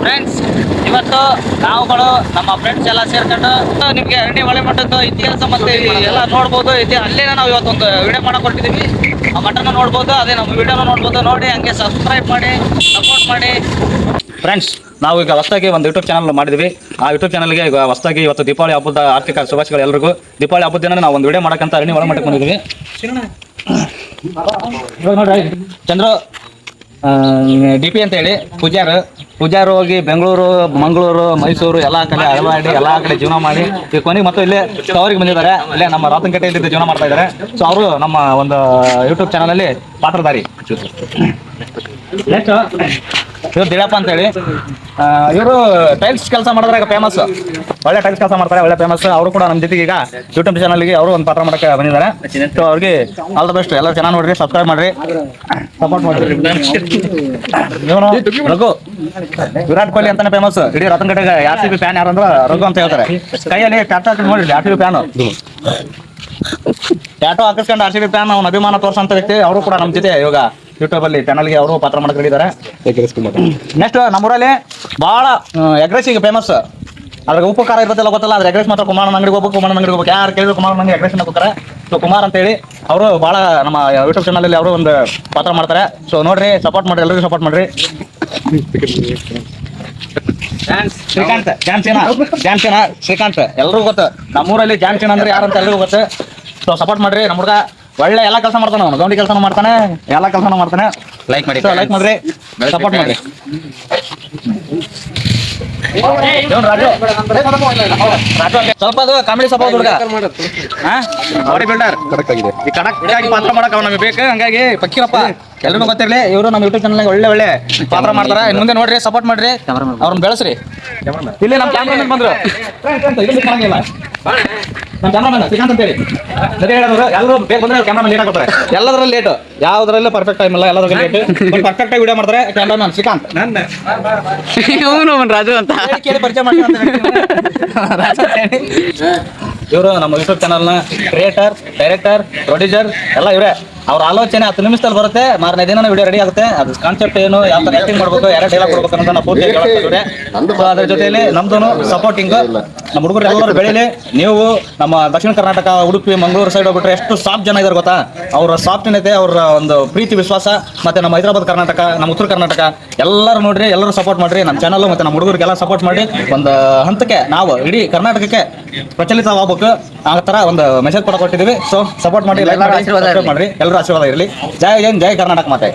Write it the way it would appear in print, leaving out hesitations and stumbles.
Friends, ಇವತ್ತು ನಾವುಗಳು ನಮ್ಮ ಫ್ರೆಂಡ್ಸ್ ಎಲ್ಲ ಸೇರ್ಕೊಂಡು ನಿಮಗೆ ಅರಣ್ಯ ಹೊಳೆ ಮಠದ ಇತಿಹಾಸ ಮತ್ತೆ ಎಲ್ಲ ನೋಡ್ಬೋದು. ಅಲ್ಲೇ ನಾವು ಇವತ್ತು ಒಂದು ವಿಡಿಯೋ ಮಾಡಕ್ ಹೊರಟಿದ್ದೀವಿ. ಆ ಮಠನ ನೋಡ್ಬೋದು, ಅದೇ ನಮ್ಮ ವಿಡಿಯೋನ ನೋಡ್ಬೋದು. ನೋಡಿ, ಹಂಗೆ ಸಬ್ಸ್ಕ್ರೈಬ್ ಮಾಡಿ, ಸಪೋರ್ಟ್ ಮಾಡಿ. ಫ್ರೆಂಡ್ಸ್, ನಾವು ಈಗ ಹೊಸದಾಗಿ ಒಂದು ಯೂಟ್ಯೂಬ್ ಚಾನಲ್ ಮಾಡಿದ್ವಿ. ಆ ಯೂಟ್ಯೂಬ್ ಚಾನಲ್ಗೆ ಈಗ ಹೊಸದಾಗಿ ಇವತ್ತು ದೀಪಾವಳಿ ಹಬ್ಬದ ಆರ್ಥಿಕ ಶುಭಾಶಯಗಳು ಎಲ್ಲರಿಗೂ. ದೀಪಾವಳಿ ಹಬ್ಬದ ದಿನ ನಾವು ಒಂದು ವಿಡಿಯೋ ಮಾಡಕ್ಕಂತ ಅರಣ್ಯ ಹೊಳೆ ಮಠಕ್ಕೆ ಬಂದಿದ್ದೀವಿ. ಇವಾಗ ನೋಡ್ರಿ, ಚಂದ್ರು DP ಅಂತ ಹೇಳಿ ಪೂಜಾರು ಹೋಗಿ ಬೆಂಗಳೂರು, ಮಂಗಳೂರು, ಮೈಸೂರು ಎಲ್ಲ ಕಡೆ ಅಳವಾಡಿ ಎಲ್ಲ ಕಡೆ ಜೀವನ ಮಾಡಿ ಈ ಕೊನೆಗೆ ಮತ್ತು ಇಲ್ಲೇ ತವರಿಗೆ ಬಂದಿದ್ದಾರೆ. ಇಲ್ಲೇ ನಮ್ಮ ರಾತನಕಟ್ಟೆಯಲ್ಲಿ ಜೀವನ ಮಾಡ್ತಾ ಇದ್ದಾರೆ. ಸೊ ಅವರು ನಮ್ಮ ಒಂದು ಯೂಟ್ಯೂಬ್ ಚಾನಲಲ್ಲಿ ಪಾತ್ರಧಾರಿ. ನೆಕ್ಸ್ಟ್ ಇವ್ರು ದಿಳಪ್ಪ ಅಂತ ಹೇಳಿ, ಇವರು ಟೈಲ್ಸ್ ಕೆಲಸ ಮಾಡಿದ್ರೆ ಫೇಮಸ್, ಒಳ್ಳೆ ಟೈಲ್ಸ್ ಕೆಲಸ ಮಾಡ್ತಾರೆ, ಒಳ್ಳೆ ಫೇಮಸ್. ಅವರು ಕೂಡ ನಮ್ಮ ಜೊತೆಗೆ ಈಗ ಯೂಟ್ಯೂಬ್ ಚಾನಲ್ಗೆ ಅವರು ಒಂದು ಪಾತ್ರ ಮಾಡಕ್ಕೆ ಬಂದಿದ್ದಾರೆ. ಸೊ ಅವ್ರಿಗೆ ಆಲ್ ದ ಬೆಸ್ಟ್. ಎಲ್ಲರೂ ಚೆನ್ನಾಗಿ ನೋಡ್ರಿ, ಸಬ್ಸ್ಕ್ರೈಬ್ ಮಾಡ್ರಿ, ಸಪೋರ್ಟ್ ಮಾಡ್ರಿ. ಇವನು ರಘು, ವಿರಾಟ್ ಕೊಹ್ಲಿ ಅಂತಾನೆ ಫೇಮಸ್. ಇಡೀ ರತನಕಟ್ಟೆಗೆ RCB ಫ್ಯಾನ್ ಯಾರು ಅಂದ್ರೆ ರಘು ಅಂತ ಹೇಳ್ತಾರೆ. ಕೈಯಲ್ಲಿ ಟ್ಯಾಟೋ ಹಾಕಿ ನೋಡ್ರಿ, RCB ಫ್ಯಾನ್ ಟ್ಯಾಟೋ ಹಾಕಿಸ್ಕೊಂಡು RCB ಫ್ಯಾನ್ ಅವ್ನ ಅಭಿಮಾನ ತೋರ್ಸಂತ ವ್ಯಕ್ತಿ. ಅವರು ಕೂಡ ನಮ್ಮ ಜೊತೆ ಇವಾಗ ಯೂಟ್ಯೂಬ್ ಅಲ್ಲಿ ಚಾನಲ್ಗೆ ಅವರು ಪಾತ್ರ ಮಾಡಕ್ಕೆ ಹೇಳಿದ್ದಾರೆ. ನೆಕ್ಸ್ಟ್ ನಮ್ಮೂರಲ್ಲಿ ಬಹಳ ಎಗ್ರೆಸ್ ಈಗ ಫೇಮಸ್. ಅದ್ರಾಗ ಉಪ್ಪು ಖಾರ ಇರುತ್ತಲ್ಲ ಗೊತ್ತಲ್ಲ, ಅದ್ರ ಎಗ್ರೆಸ್ ಮಾತ್ರ ಕುಮಾರನ ಅಂಗಡಿಗೆ ಹೋಗ್ಬೇಕು. ಯಾರು ಕೇಳಿದ್ರು ಕುಮಾರನ ಅಂಗಡಿ ಎಗ್ರೆಸ್ ಹೋಗ್ತಾರೆ. ಸೊ ಕುಮಾರ್ ಅಂತ ಹೇಳಿ ಅವರು ಬಹಳ ನಮ್ಮ ಯೂಟ್ಯೂಬ್ ಚಾನಲ್ ಅಲ್ಲಿ ಅವರು ಒಂದು ಪಾತ್ರ ಮಾಡ್ತಾರೆ. ಸೊ ನೋಡ್ರಿ, ಸಪೋರ್ಟ್ ಮಾಡ್ರಿ, ಎಲ್ಲರಿಗೂ ಸಪೋರ್ಟ್ ಮಾಡ್ರಿ. ಶ್ರೀಕಾಂತ್ ಜಾನ್ಸೇನಾ ಶ್ರೀಕಾಂತ್ ಎಲ್ರಿಗೂ ಗೊತ್ತು. ನಮ್ಮೂರಲ್ಲಿ ಜಾನ್ಸೇನಾ ಅಂದ್ರೆ ಯಾರಂತ ಎಲ್ರಿಗೂ ಗೊತ್ತು. ಸೊ ಸಪೋರ್ಟ್ ಮಾಡ್ರಿ. ನಮ್ಮ ಹುಡುಗ ಒಳ್ಳೆ ಎಲ್ಲ ಕೆಲಸ ಮಾಡ್ತಾನೆ, ಅವನು ಗೌಂಡಿ ಕೆಲಸ ಮಾಡ್ತಾನೆ, ಎಲ್ಲ ಕೆಲಸ ಮಾಡ್ತಾನೆ. ಲೈಕ್ ಮಾಡ್ರಿ, ಸಪೋರ್ಟ್ ಮಾಡ್ರಿ. ರಾಜು ಸ್ವಲ್ಪ ಅದು ಕಾಮಿಡಿ ಸಪೋರ್ಟ್ ಹುಡುಗ, ಬಾಡಿ ಬಿಲ್ಡರ್ ಈ ಕಡಕ್ಕಾಗಿ ಪಾತ್ರ ಮಾಡಕ್ ಅವ್ ನಮಗೆ ಬೇಕು. ಹಂಗಾಗಿ ಪಕ್ಕಿರಪ್ಪ ಎಲ್ಲರೂ ಗೊತ್ತಿರಲಿ, ಇವರು ನಮ್ಮ ಯೂಟ್ಯೂಬ್ ಚಾನಲ್ ಒಳ್ಳೆ ಪಾತ್ರ ಮಾಡ್ತಾರೆ. ಇನ್ನು ಮುಂದೆ ನೋಡ್ರಿ, ಸಪೋರ್ಟ್ ಮಾಡ್ರಿ, ಅವ್ರನ್ನ ಬೆಳೆಸ್ರಿ. ಇಲ್ಲಿ ನಮ್ಮ ಕ್ಯಾಮ್ರಾಮನ್ ಬಂದ್ರು, ನಮ್ಮ ಕ್ಯಾಮ್ರಾಮನ್ ಶ್ರೀಕಾಂತ್ ಅಂತ ಹೇಳಿ ಎಲ್ಲರೂ ಬೇಗ ಬಂದ್ರೆ ಕ್ಯಾಮ್ರಾಮನ್ ಲೇಟ್ ಆಗ್ತಾರೆ. ಎಲ್ಲದ್ರಲ್ಲಿ ಲೇಟ್, ಯಾವ್ದ್ರಲ್ಲೂ ಪರ್ಫೆಕ್ಟ್ ಟೈಮ್ ಇಲ್ಲ, ಎಲ್ಲದ್ರಲ್ಲಿ ಲೇಟ್. ಪರ್ಫೆಕ್ಟ್ ಆಗಿ ವಿಡಿಯೋ ಮಾಡ್ತಾರೆ ಕ್ಯಾಮ್ರಾಮನ್ ಶ್ರೀಕಾಂತ್. ರಾಜು ಅಂತ ಕೇಳಿ ಪರಿಚಯ ಮಾಡಿ. ಇವರು ನಮ್ಮ ಯೂಟ್ಯೂಬ್ ಚಾನಲ್ನ ಕ್ರಿಯೇಟರ್, ಡೈರೆಕ್ಟರ್, ಪ್ರೊಡ್ಯೂಸರ್ ಎಲ್ಲ ಇವರೇ. ಅವ್ರ ಆಲೋಚನೆ 10 ನಿಮಿಷದಲ್ಲಿ ಬರುತ್ತೆ, ಮಾರನೇ ದಿನ ವಿಡಿಯೋ ರೆಡಿ ಆಗುತ್ತೆ. ಅದು ಕಾನ್ಸೆಪ್ಟ್ ಏನು, ಯಾವ ತರ ಆಕ್ಟಿಂಗ್ ಮಾಡ್ಬೇಕು, ಯಾರು ಡೈಲಾಗ್ ಕೊಡ್ಬೇಕು ಅನ್ನೋದನ್ನ ನಾವು ಪೂರ್ತಿ ಹೇಳ್ತಿದ್ರೆ. ಅದ್ರ ಜೊತೆಯಲ್ಲಿ ನಮ್ದು ಸಪೋರ್ಟಿಂಗ್, ನಮ್ಮ ಹುಡುಗರು ಎಲ್ಲರೂ ಬೆಳೀಲಿ. ನೀವು ನಮ್ಮ ದಕ್ಷಿಣ ಕರ್ನಾಟಕ, ಉಡುಪಿ, ಮಂಗಳೂರು ಸೈಡ್ ಹೋಗ್ಬಿಟ್ರೆ ಎಷ್ಟು ಸಾಫ್ಟ್ ಜನ ಇದ್ದಾರೆ ಗೊತ್ತಾ. ಅವರ ಸಾಫ್ಟ್ನೆತೆ, ಅವರ ಒಂದು ಪ್ರೀತಿ ವಿಶ್ವಾಸ, ಮತ್ತೆ ನಮ್ಮ ಹೈದರಾಬಾದ್ ಕರ್ನಾಟಕ, ನಮ್ಮ ಉತ್ತರ ಕರ್ನಾಟಕ ಎಲ್ಲರೂ ನೋಡ್ರಿ, ಎಲ್ಲರೂ ಸಪೋರ್ಟ್ ಮಾಡ್ರಿ. ನಮ್ಮ ಚಾನಲ್ ಮತ್ತೆ ನಮ್ಮ ಹುಡುಗರಿಗೆಲ್ಲ ಸಪೋರ್ಟ್ ಮಾಡಿ ಒಂದು ಹಂತಕ್ಕೆ ನಾವು ಇಡೀ ಕರ್ನಾಟಕಕ್ಕೆ ಪ್ರಚಲಿತವಾಗಬೇಕು. ಆ ತರ ಒಂದು ಮೆಸೇಜ್ ಕೂಡ ಕೊಟ್ಟಿದ್ದೀವಿ. ಸೊ ಸಪೋರ್ಟ್ ಮಾಡಿ, ಲೈಕ್ ಮಾಡಿ, ಸಬ್ಸ್ಕ್ರೈಬ್ ಮಾಡ್ರಿ. ಎಲ್ಲರೂ ಆಶೀರ್ವಾದ ಇರಲಿ. ಜೈ ಹಿಂದ್, ಜೈ ಕರ್ನಾಟಕ ಮಾತೆ.